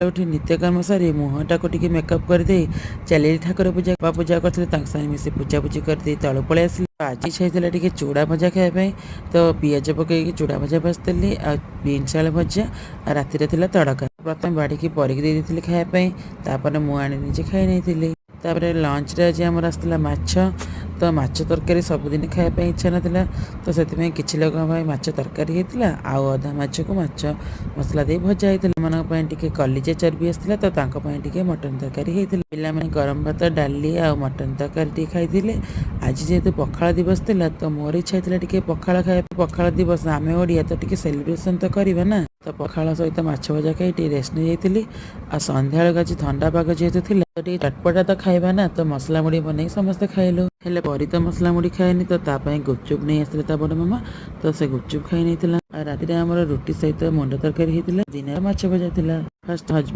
उठी नित्यकर्म सारी मुहटा को टिके मेकअप करदे चली ठाकुर पूजा पूजा करते मिसी पूजापूजी करदे तलू पलि आसिले। आज इच्छा होता टिके चूड़ा भजा खायापी तो पिज पकईकि चूड़ा भजा भाजली आ बीन्स आलू भजा राति तड़का प्रथम बाड़ी परिक देती खायापी तापर मुझे निजे खाई नहीं। तापर लंच रे आज आमर आसला माछ तो माछ तरकारी सबुदिन खायापी इच्छा नाला तो से किसी लोक माछ तरकारी होता आउ अधा माछ को माछ मसला दे भजा होता टे कलिजा चर्बी आसला तो टे मटन तरकारी होता पे गरम भात डाली आ मटन तरकारी खाई। आज जेहेतु पखाड़ दिवस थिला तो मोर इच्छा होता टे पखाड़ खाया। पखाड़ दिवस आम ओडिया तो टे सेलिब्रेशन तो करवा ना तो पखाड़ सहित माछ भजा खाई टे रेस्ट नहीं जाती। आ संध्या आज ठंडा पाग जेहेतु थिला तो टे चटपटा तो खाइबा ना तो मसला मुड़ी बन समस्ते खाइलु हेले परी तो मसला मुड़ी खाएनी तो गुपचुप नहीं आसले ता बड़ मामा तो से गुपचुप खाई नहीं। राति आमर रुटी सहित मंडा तरकारी होता दिन माछ भजा था। Fast husband